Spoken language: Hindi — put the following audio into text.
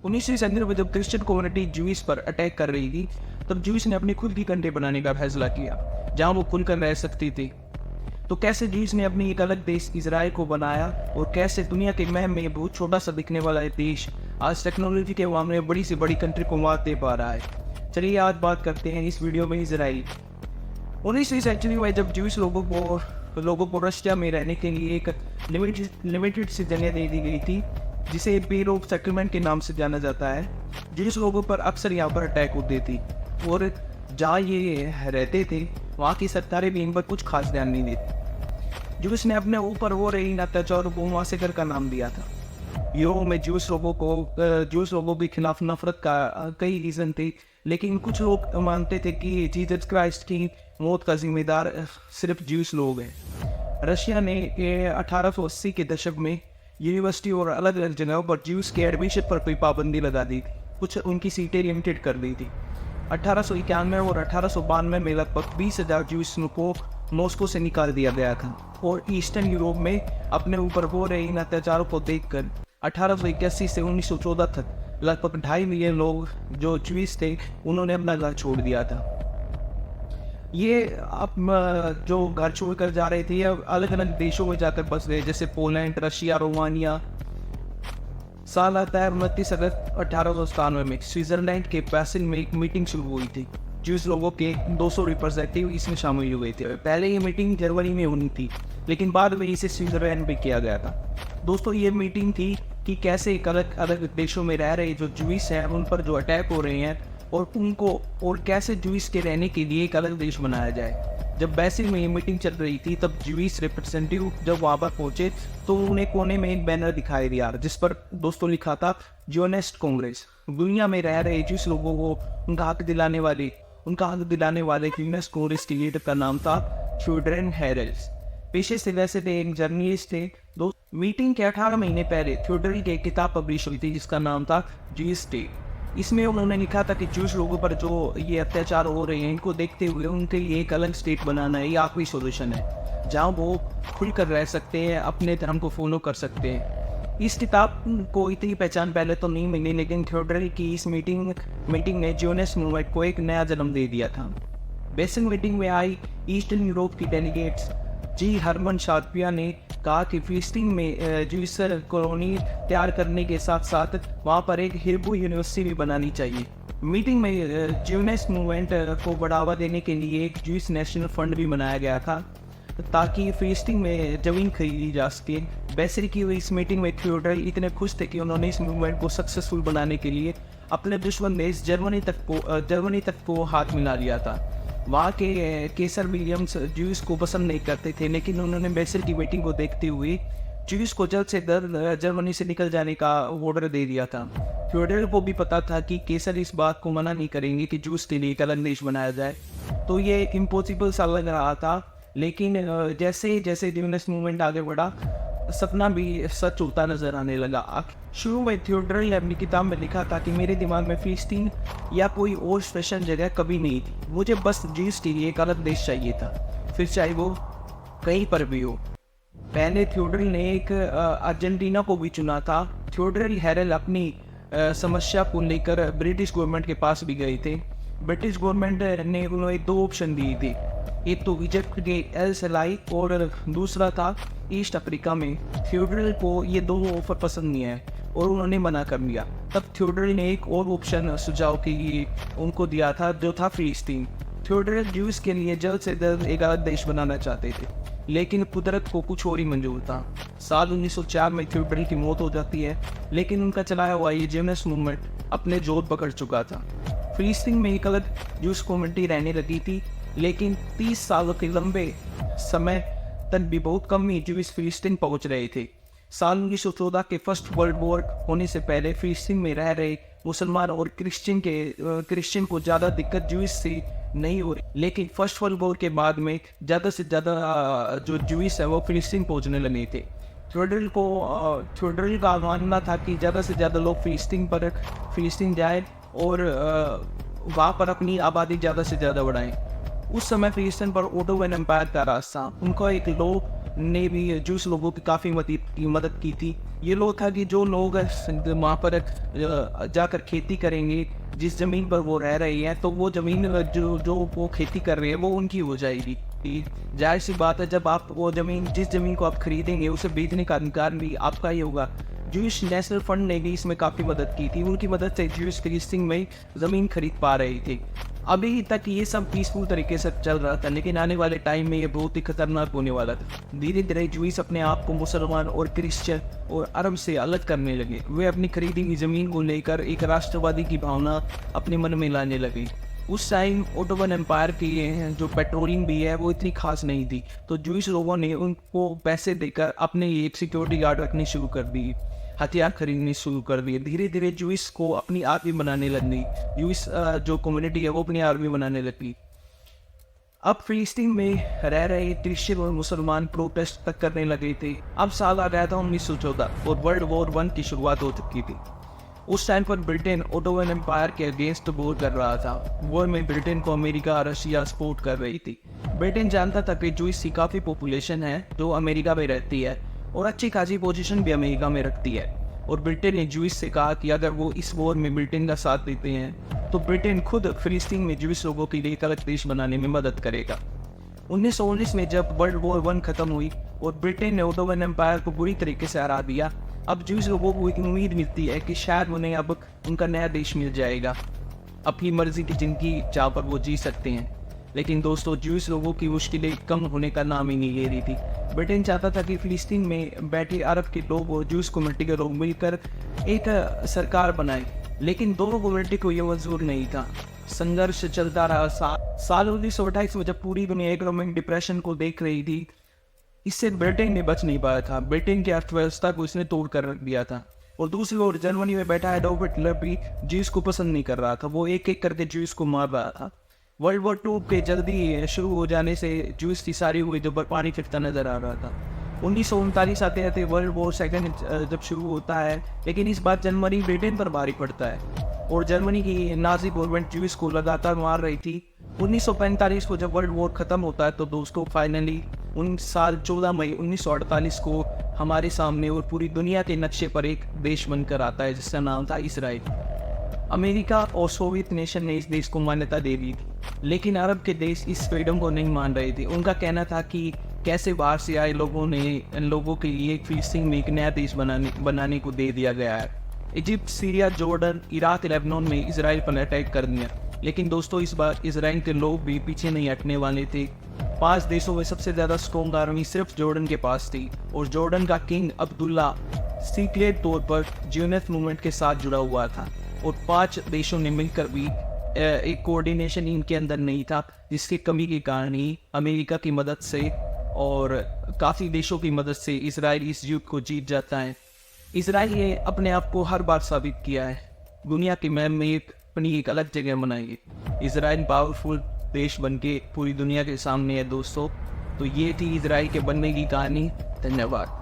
19वीं सदी में जब क्रिश्चियन कम्युनिटी ज्यूइस पर अटैक कर रही थी, तब ज्यूइस ने अपनी खुद की कंट्री बनाने का फैसला किया, जहां वो खुलकर रह सकती थी। तो कैसे ज्यूइस ने अपनी एक अलग देश इजराइल को बनाया, और कैसे दुनिया के महम में बहुत छोटा सा दिखने वाला ये देश आज टेक्नोलॉजी के मामले में बड़ी से बड़ी कंट्री को मात दे पा रहा है। चलिए आज बात करते हैं इस वीडियो में इजराइल। 19वीं सेंचुरी में जब ज्यूइस लोगों को रशिया में रहने के लिए एक लिमिटेड सी जगह दे दी गई थी, जिसे बिल ऑफ सेटलमेंट के नाम से जाना जाता है। ज्यूइस लोगों पर अक्सर यहाँ पर अटैक होते थे, और जहाँ ये रहते थे वहाँ की सरकारें भी इन पर कुछ खास ध्यान नहीं देती। ज्यूइस ने अपने ऊपर हो रही अत्याचार को मासेकर का नाम दिया था। यूरोप में ज्यूइस लोगों के खिलाफ नफरत का कई रीज़न थे, लेकिन कुछ लोग मानते थे कि जीसस क्राइस्ट की मौत का जिम्मेदार सिर्फ ज्यूइस लोग हैं। रशिया ने 1880 के दशक में यूनिवर्सिटी और अलग अलग जगहों पर ज्यूइस के एडमिशन पर कोई पाबंदी लगा दी थी, कुछ उनकी सीटें लिमिटेड कर दी थी। 1891 और 1892 में लगभग 20,000 ज्यूइस को मॉस्को से निकाल दिया गया था, और ईस्टर्न यूरोप में अपने ऊपर हो रहे इन अत्याचारों को देखकर 1881 से 1914 तक लगभग 2.5 मिलियन लोग जो ज्यूइस थे उन्होंने अपना घर छोड़ दिया था। ये अब जो घर छोड़कर जा रहे थे, ये अलग अलग देशों में जाकर बस गए, जैसे पोलैंड, रशिया, रोमानिया। साल आता है 29 अगस्त 1897 में स्विट्जरलैंड के बेसिल में एक मीटिंग शुरू हुई थी। ज्यूइस लोगों के 200 रिप्रेजेंटेटिव इसमें शामिल हुए थे। पहले ये मीटिंग जर्मनी में होनी थी, लेकिन बाद में इसे स्विट्जरलैंड में किया गया था। दोस्तों, ये मीटिंग थी कि कैसे एक अलग अलग देशों में रह रहे जो ज्यूइस हैं उन पर जो अटैक हो रहे हैं, और कैसे ज्यूइस के रहने के लिए एक अलग देश बनाया जाए। जब बेसिल में ये मीटिंग चल रही थी, तब ज्यूइस रिप्रेजेंटेटिव जब वहाँ पर पहुंचे तो उन्हें कोने में एक बैनर दिखाई दिया, जिस पर दोस्तों लिखा था जियोनिस्ट कांग्रेस। दुनिया में रह रहे ज्यूइस लोगों को उनका हक दिलाने वाले जियोनिस्ट कांग्रेस के लीडर का नाम था थियोडोर हेरल्स। पेशे से वैसे थे एक जर्नलिस्ट थे। मीटिंग के 18 महीने पहले थियोडोर की एक किताब पब्लिश हुई थी जिसका नाम था ज्यूइश स्टेट। इसमें उन्होंने लिखा था कि ज्यूइश लोगों पर जो ये अत्याचार हो रहे हैं, इनको देखते हुए उनके लिए एक अलग स्टेट बनाना है, ये आखिरी सोल्यूशन है, जहाँ वो खुलकर रह सकते हैं, अपने धर्म को फॉलो कर सकते हैं। इस किताब को इतनी पहचान पहले तो नहीं मिली, लेकिन थियोडोर की इस मीटिंग ने जियोनिस्ट मूवमेंट को एक नया जन्म दे दिया था। बेसिल मीटिंग में आई ईस्टर्न यूरोप की डेलीगेट्स जी हरमन शार्पिया ने कहा कि फिलिस्तीन में ज्यूइश कॉलोनी तैयार करने के साथ साथ वहाँ पर एक हिब्रू यूनिवर्सिटी भी बनानी चाहिए। मीटिंग में ज्यूनिस्ट मूवमेंट को बढ़ावा देने के लिए एक ज्यूइश नेशनल फंड भी बनाया गया था, ताकि फिलिस्तीन में ज़मीन खरीदी जा सके। बेसिल की हुई इस मीटिंग में थियोडोर इतने खुश थे कि उन्होंने इस मूवमेंट को सक्सेसफुल बनाने के लिए अपने दुश्मन देश जर्मनी तक को हाथ मिला लिया था। वहाँ के केसर विलियम्स ज्यूइस को पसंद नहीं करते थे, लेकिन उन्होंने बेसिल की मीटिंग को देखते हुए ज्यूइस को जल्द से जल्द जर्मनी से निकल जाने का ऑर्डर दे दिया था। थियोडोर को भी पता था कि केसर इस बात को मना नहीं करेंगे कि ज्यूइस के लिए एक अलग देश बनाया जाए, तो ये इम्पॉसिबल सा लग रहा था। लेकिन जैसे जैसे ज्यूइश मूवमेंट आगे बढ़ा, सपना भी सच होता नजर आने लगा। शुरू में थियोडोर ने अपनी किताब में लिखा था कि मेरे दिमाग में फिलिस्तीन या कोई और स्पेशल जगह कभी नहीं थी, मुझे बस ज्यूइश के लिए एक अलग देश चाहिए था, फिर चाहे वो कहीं पर भी हो। पहले थियोडोर ने एक अर्जेंटीना को भी चुना था। थियोडोर हेरल अपनी समस्या को लेकर ब्रिटिश गवर्नमेंट के पास भी गए थे। ब्रिटिश गवर्नमेंट ने उन्हें 2 ऑप्शन दिए थे, एक तो इजिप्ट के एल सलाई और दूसरा था ईस्ट अफ्रीका में। थियोडोर को ये 2 ऑफर पसंद नहीं आए और उन्होंने मना कर दिया। तब थियोडोर ने एक और ऑप्शन सुझाव के लिए उनको दिया था, जो था फिलिस्तीन। थियोडोर ज्यूइश के लिए जल्द से जल्द एक अलग देश बनाना चाहते थे, लेकिन कुदरत को कुछ और ही मंजूर था। साल 1904 में थियोडोर की मौत हो जाती है, लेकिन उनका चलाया हुआ ये जियोनिस्ट मूवमेंट अपने जोर पकड़ चुका था। फिलिस्तीन में एक अलग ज्यूइश कम्युनिटी रहने लगी थी, लेकिन 30 सालों के लंबे समय तक भी बहुत कम ही ज्यूइश फिलिस्तीन पहुंच रहे थे। साल 1914 के फर्स्ट वर्ल्ड वॉर होने से पहले फिलिस्तीन में रह रहे मुसलमान और क्रिश्चियन को ज़्यादा दिक्कत ज्यूइश से नहीं हो रही, लेकिन फर्स्ट वर्ल्ड वॉर के बाद में ज़्यादा से ज़्यादा जो ज्यूइश है वो फिलिस्तीन पहुंचने लगे थे। थियोडोर का मानना था कि ज़्यादा से ज़्यादा लोग फिलिस्तीन जाए और वहाँ पर अपनी आबादी ज़्यादा से ज़्यादा बढ़ाएं। उस समय फिलिस्तीन पर ओटोमन एम्पायर का राज था। उनका एक लॉ ने भी जूस लोगों की काफ़ी मदद की थी। ये लोग था कि जो लोग वहाँ पर जाकर खेती करेंगे, जिस ज़मीन पर वो रह रही हैं, तो वो ज़मीन जो जो वो खेती कर रहे हैं वो उनकी हो जाएगी। जाहिर सी बात है, जब आप वो ज़मीन जिस ज़मीन को आप खरीदेंगे उसे बेचने का अधिकार भी आपका ही होगा। जूश नेशनल फंड ने भी इसमें काफ़ी मदद की थी। उनकी मदद से जूश फिलिस्तीन में ज़मीन खरीद पा रहे थे। अभी तक ये सब पीसफुल तरीके से चल रहा था, लेकिन आने वाले टाइम में ये बहुत ही खतरनाक होने वाला था। धीरे धीरे जूस अपने आप को मुसलमान और क्रिश्चियन और अरब से अलग करने लगे। वे अपनी खरीदी हुई ज़मीन को लेकर एक राष्ट्रवादी की भावना अपने मन में लाने लगे। उस टाइम ओटोमन एम्पायर की जो पेट्रोलिंग भी है वो इतनी खास नहीं थी, तो जूस लोगों ने उनको पैसे देकर अपने एक सिक्योरिटी गार्ड रखनी शुरू कर दी, हथियार खरीदने शुरू कर दिए। धीरे धीरे जूस को अपनी आर्मी बनाने लगी। जूस जो कम्युनिटी है वो अपनी आर्मी बनाने लगी। अब फिलिस्तीन में रह रहे क्रिश्चियन और मुसलमान प्रोटेस्ट तक करने लगे थे। अब साल आ गया था 1914 और वर्ल्ड वॉर 1 की शुरुआत हो चुकी थी। उस टाइम पर ब्रिटेन ओटोमन एम्पायर के अगेंस्ट वॉर कर रहा था। वॉर में ब्रिटेन को अमेरिका रशिया सपोर्ट कर रही थी। ब्रिटेन जानता था कि जूस की काफ़ी पॉपुलेशन है जो अमेरिका में रहती है और अच्छी खासी पोजीशन भी अमेरिका में रखती है, और ब्रिटेन ने जूस से कहा कि अगर वो इस वॉर में ब्रिटेन का साथ देते हैं तो ब्रिटेन खुद फिलिस्तीन में जूस लोगों के लिए एक अलग देश बनाने में मदद करेगा। 1919 में जब वर्ल्ड वॉर 1 खत्म हुई और ब्रिटेन ने ओटोमन एम्पायर को बुरी तरीके से हरा दिया, अब जूस लोगों को एक उम्मीद मिलती है कि शायद उन्हें अब उनका नया देश मिल जाएगा, अपनी मर्जी की ज़िंदगी जहाँ पर वो जी सकते हैं। लेकिन दोस्तों, जूस लोगों की मुश्किलें कम होने का नाम ही नहीं ले रही थी। ब्रिटेन चाहता था कि फिलिस्तीन में बैठे अरब के लोग और जूस कम्युनिटी के लोग मिलकर एक सरकार बनाए, लेकिन दोनों कम्युनिटी को यह मंजूर नहीं था। संघर्ष चलता रहा। साल 1928 में जब पूरी दुनिया इकोनॉमिक डिप्रेशन को देख रही थी, इससे ब्रिटेन ने बच नहीं पाया था। ब्रिटेन की अर्थव्यवस्था को इसने तोड़ कर रख दिया था। और दूसरी ओर जर्मनी में बैठा एडोल्फ हिटलर भी जूस को पसंद नहीं कर रहा था। वो एक एक करके जूस को मार रहा था। वर्ल्ड वॉर 2 के जल्दी शुरू हो जाने से जूस की सारी हुई जो पर पानी फिरता नजर आ रहा था। 1939 आते आते वर्ल्ड वॉर 2 जब शुरू होता है, लेकिन इस बार जर्मनी ब्रिटेन पर भारी पड़ता है और जर्मनी की नाजी गवर्नमेंट जूस को लगातार मार रही थी। 1945 को जब वर्ल्ड वॉर खत्म होता है तो दोस्तों फाइनली उन साल 14 मई 1948 को हमारे सामने और पूरी दुनिया के नक्शे पर एक देश बनकर आता है जिसका नाम था इसराइल। अमेरिका और सोवियत नेशन ने इस देश को मान्यता दे दी थी, लेकिन अरब के देश इस फ्रीडम को नहीं मान रहे थे। उनका कहना था कि कैसे बाहर से आए लोगों ने इन लोगों के लिए फिलिस्तीन में एक नया देश बनाने को दे दिया गया है। Egypt, Syria, Jordan, Iraq, Lebanon में इसराइल पर अटैक कर दिया। लेकिन दोस्तों, इस बार इसराइल के लोग भी पीछे नहीं हटने वाले थे। 5 देशों में सबसे ज़्यादा स्ट्रॉन्ग आर्मी सिर्फ जॉर्डन के पास थी और जॉर्डन का किंग अब्दुल्ला सीक्रेट तौर पर जियोनिस्ट मूवमेंट के साथ जुड़ा हुआ था और 5 देशों ने मिलकर भी एक कोऑर्डिनेशन इनके अंदर नहीं था, जिसकी कमी के कारण ही अमेरिका की मदद से और काफ़ी देशों की मदद से इसराइल इस युद्ध को जीत जाता है। इसराइल ने अपने आप को हर बार साबित किया है, दुनिया के मैप में अपनी एक अलग जगह बनाई है। इसराइल पावरफुल देश बनके पूरी दुनिया के सामने है दोस्तों। तो ये थी इसराइल के बनने की कहानी। धन्यवाद।